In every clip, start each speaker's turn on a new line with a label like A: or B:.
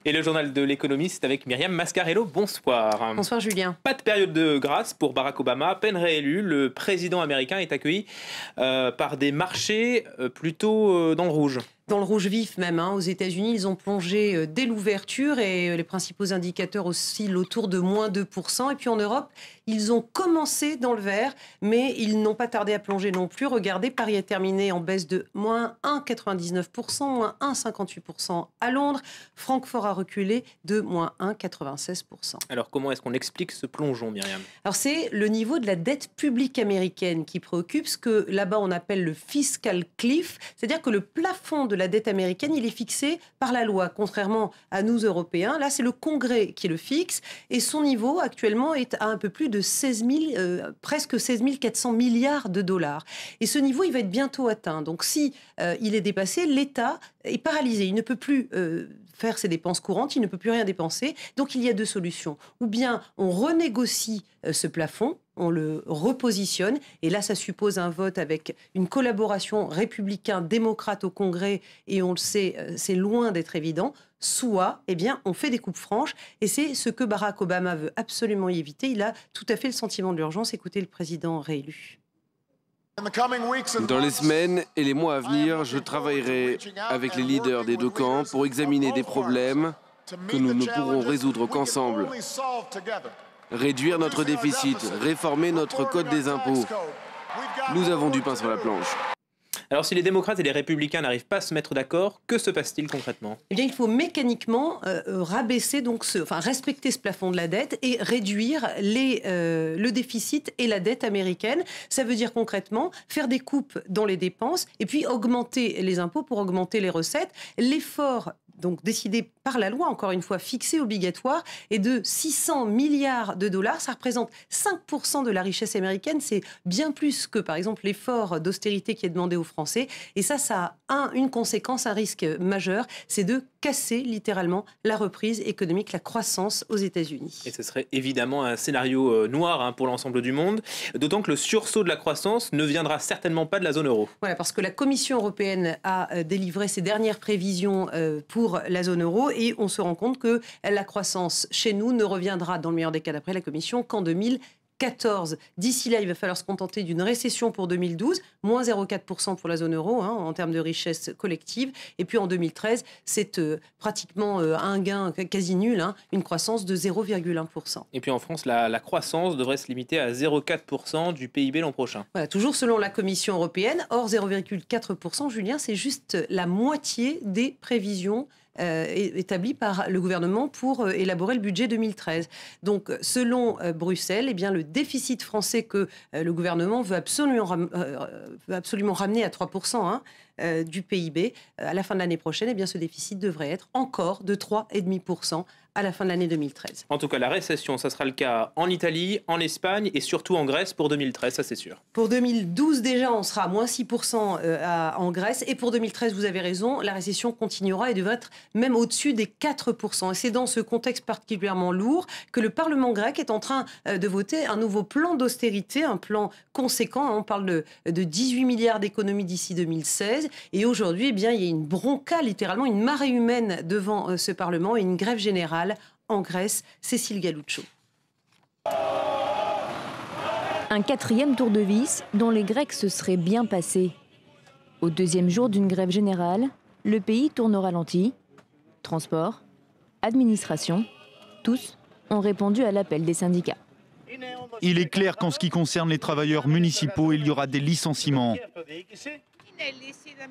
A: Et le journal de l'économie, c'est avec Myriam Mascarello. Bonsoir.
B: Bonsoir Julien.
A: Pas de période de grâce pour Barack Obama. À peine réélu, le président américain est accueilli par des marchés plutôt dans le rouge.
B: Dans le rouge vif même, aux États-Unis, ils ont plongé dès l'ouverture et les principaux indicateurs oscillent autour de moins 2%. Et puis en Europe, ils ont commencé dans le vert, mais ils n'ont pas tardé à plonger non plus. Regardez, Paris a terminé en baisse de moins 1,99%, moins 1,58% à Londres. Francfort a reculé de moins 1,96%.
A: Alors comment est-ce qu'on explique ce plongeon, Myriam ?
B: Alors c'est le niveau de la dette publique américaine qui préoccupe, ce que là-bas on appelle le fiscal cliff, c'est-à-dire que le plafond de la dette américaine, il est fixé par la loi, contrairement à nous Européens. Là, c'est le Congrès qui le fixe et son niveau actuellement est à un peu plus de presque 16 400 milliards de dollars. Et ce niveau, il va être bientôt atteint. Donc si il est dépassé, l'État est paralysé. Il ne peut plus faire ses dépenses courantes, il ne peut plus rien dépenser. Donc il y a deux solutions. Ou bien on renégocie ce plafond, on le repositionne, et là ça suppose un vote avec une collaboration républicain-démocrate au Congrès, et on le sait, c'est loin d'être évident. Soit, on fait des coupes franches, et c'est ce que Barack Obama veut absolument y éviter. Il a tout à fait le sentiment de l'urgence. Écoutez le président réélu.
C: Dans les semaines et les mois à venir, je travaillerai avec les leaders des deux camps pour examiner des problèmes que nous ne pourrons résoudre qu'ensemble. Réduire notre déficit, réformer notre code des impôts. Nous avons du pain sur la planche.
A: Alors si les démocrates et les républicains n'arrivent pas à se mettre d'accord, que se passe-t-il concrètement ?
B: Il faut mécaniquement respecter ce plafond de la dette et réduire le déficit et la dette américaine. Ça veut dire concrètement faire des coupes dans les dépenses et puis augmenter les impôts pour augmenter les recettes. L'effort donc décidé par la loi, encore une fois fixé, obligatoire, est de 600 milliards de dollars. Ça représente 5% de la richesse américaine. C'est bien plus que, par exemple, l'effort d'austérité qui est demandé aux Français. Et ça a une conséquence, un risque majeur, c'est de casser littéralement la reprise économique, la croissance aux États-Unis.
A: Et ce serait évidemment un scénario noir pour l'ensemble du monde, d'autant que le sursaut de la croissance ne viendra certainement pas de la zone euro.
B: Voilà, parce que la Commission européenne a délivré ses dernières prévisions pour la zone euro et on se rend compte que la croissance chez nous ne reviendra, dans le meilleur des cas d'après la Commission, qu'en 2014. D'ici là, il va falloir se contenter d'une récession pour 2012, moins 0,4% pour la zone euro en termes de richesse collective. Et puis en 2013, c'est pratiquement un gain quasi nul, une croissance de 0,1%.
A: Et puis en France, la croissance devrait se limiter à 0,4% du PIB l'an prochain.
B: Voilà, toujours selon la Commission européenne. Or, 0,4%, Julien, c'est juste la moitié des prévisions établi par le gouvernement pour élaborer le budget 2013. Donc, selon Bruxelles, le déficit français que le gouvernement veut absolument ramener à 3% du PIB à la fin de l'année prochaine, ce déficit devrait être encore de 3,5% à la fin de l'année 2013.
A: En tout cas, la récession, ça sera le cas en Italie, en Espagne et surtout en Grèce pour 2013, ça c'est sûr.
B: Pour 2012 déjà, on sera à moins 6% en Grèce. Et pour 2013, vous avez raison, la récession continuera et devrait être même au-dessus des 4%. Et c'est dans ce contexte particulièrement lourd que le Parlement grec est en train de voter un nouveau plan d'austérité, un plan conséquent. On parle de 18 milliards d'économies d'ici 2016. Et aujourd'hui, il y a une bronca, littéralement une marée humaine devant ce Parlement et une grève générale en Grèce. Cécile Galuccio.
D: Un quatrième tour de vis dont les Grecs se seraient bien passés. Au deuxième jour d'une grève générale, le pays tourne au ralenti. Transport, administration, tous ont répondu à l'appel des syndicats.
E: Il est clair qu'en ce qui concerne les travailleurs municipaux, il y aura des licenciements.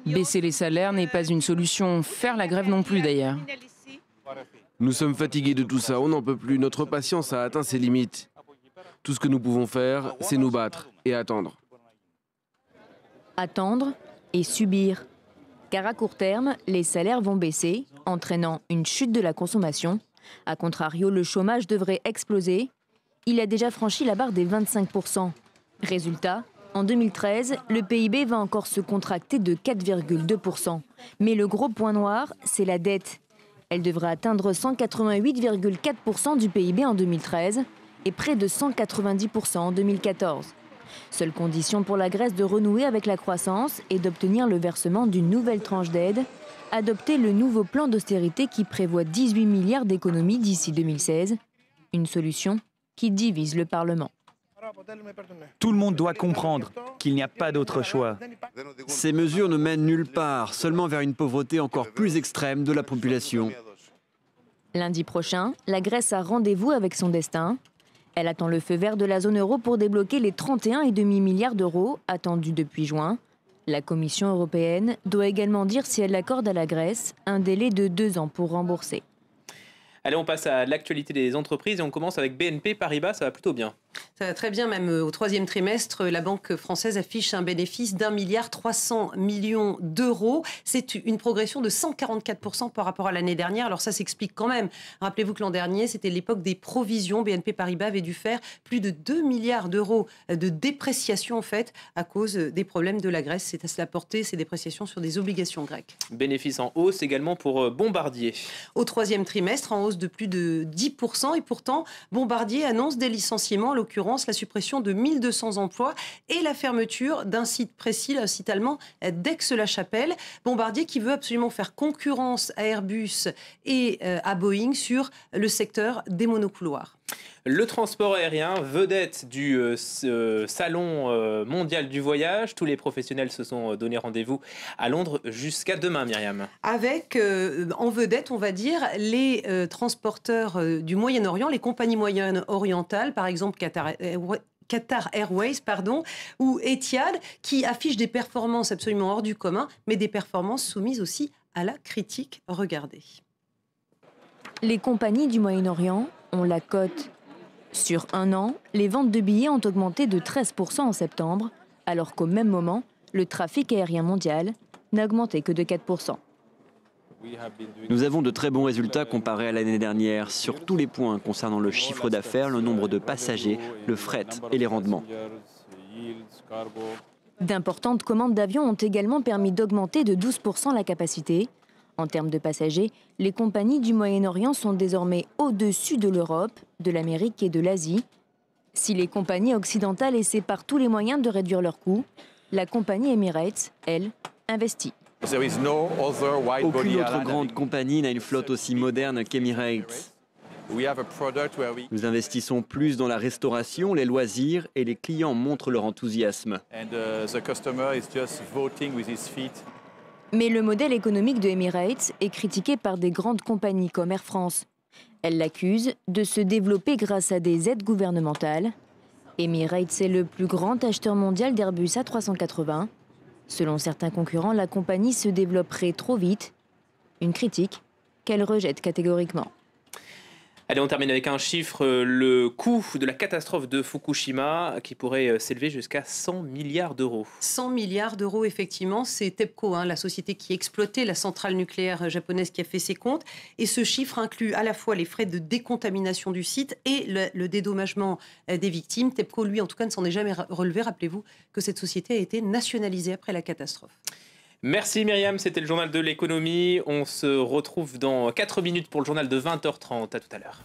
F: Baisser les salaires n'est pas une solution, faire la grève non plus d'ailleurs.
C: Nous sommes fatigués de tout ça, on n'en peut plus, notre patience a atteint ses limites. Tout ce que nous pouvons faire, c'est nous battre et attendre.
D: Attendre et subir. Car à court terme, les salaires vont baisser, entraînant une chute de la consommation. A contrario, le chômage devrait exploser. Il a déjà franchi la barre des 25%. Résultat, en 2013, le PIB va encore se contracter de 4,2%. Mais le gros point noir, c'est la dette. Elle devrait atteindre 188,4% du PIB en 2013 et près de 190% en 2014. Seule condition pour la Grèce de renouer avec la croissance et d'obtenir le versement d'une nouvelle tranche d'aide, adopter le nouveau plan d'austérité qui prévoit 18 milliards d'économies d'ici 2016. Une solution qui divise le Parlement.
E: Tout le monde doit comprendre qu'il n'y a pas d'autre choix.
G: Ces mesures ne mènent nulle part, seulement vers une pauvreté encore plus extrême de la population.
D: Lundi prochain, la Grèce a rendez-vous avec son destin. Elle attend le feu vert de la zone euro pour débloquer les 31,5 milliards d'euros attendus depuis juin. La Commission européenne doit également dire si elle accorde à la Grèce un délai de 2 ans pour rembourser.
A: Allez, on passe à l'actualité des entreprises et on commence avec BNP Paribas, ça va plutôt bien.
B: Ça va très bien, même au troisième trimestre, la banque française affiche un bénéfice d'1,3 milliard d'euros. C'est une progression de 144% par rapport à l'année dernière. Alors ça s'explique quand même. Rappelez-vous que l'an dernier, c'était l'époque des provisions. BNP Paribas avait dû faire plus de 2 milliards d'euros de dépréciation en fait à cause des problèmes de la Grèce. C'est à cela porter ces dépréciations sur des obligations grecques.
A: Bénéfice en hausse également pour Bombardier.
B: Au troisième trimestre, en hausse de plus de 10%. Et pourtant, Bombardier annonce des licenciements, en l'occurrence la suppression de 1200 emplois et la fermeture d'un site précis, un site allemand d'Aix-la-Chapelle. Bombardier qui veut absolument faire concurrence à Airbus et à Boeing sur le secteur des monocouloirs.
A: Le transport aérien, vedette du salon mondial du voyage. Tous les professionnels se sont donné rendez-vous à Londres jusqu'à demain, Myriam.
B: Avec en vedette, on va dire, les transporteurs du Moyen-Orient, les compagnies moyen-orientales, par exemple Qatar Airways, ou Etihad, qui affichent des performances absolument hors du commun, mais des performances soumises aussi à la critique. Regardez.
D: Les compagnies du Moyen-Orient ont la cote. Sur un an, les ventes de billets ont augmenté de 13% en septembre, alors qu'au même moment, le trafic aérien mondial n'a augmenté que de 4%.
G: Nous avons de très bons résultats comparés à l'année dernière sur tous les points concernant le chiffre d'affaires, le nombre de passagers, le fret et les rendements.
D: D'importantes commandes d'avions ont également permis d'augmenter de 12% la capacité. En termes de passagers, les compagnies du Moyen-Orient sont désormais au-dessus de l'Europe, de l'Amérique et de l'Asie. Si les compagnies occidentales essaient par tous les moyens de réduire leurs coûts, la compagnie Emirates, elle, investit.
G: Aucune autre grande compagnie n'a une flotte aussi moderne qu'Emirates. Nous investissons plus dans la restauration, les loisirs et les clients montrent leur enthousiasme.
D: Mais le modèle économique de Emirates est critiqué par des grandes compagnies comme Air France. Elles l'accusent de se développer grâce à des aides gouvernementales. Emirates est le plus grand acheteur mondial d'Airbus A380. Selon certains concurrents, la compagnie se développerait trop vite. Une critique qu'elle rejette catégoriquement.
A: Allez, on termine avec un chiffre, le coût de la catastrophe de Fukushima qui pourrait s'élever jusqu'à 100 milliards d'euros.
B: 100 milliards d'euros, effectivement, c'est TEPCO, la société qui exploitait la centrale nucléaire japonaise qui a fait ses comptes. Et ce chiffre inclut à la fois les frais de décontamination du site et le dédommagement des victimes. TEPCO, lui, en tout cas, ne s'en est jamais relevé. Rappelez-vous que cette société a été nationalisée après la catastrophe.
A: Merci Myriam, c'était le journal de l'économie. On se retrouve dans 4 minutes pour le journal de 20h30. À tout à l'heure.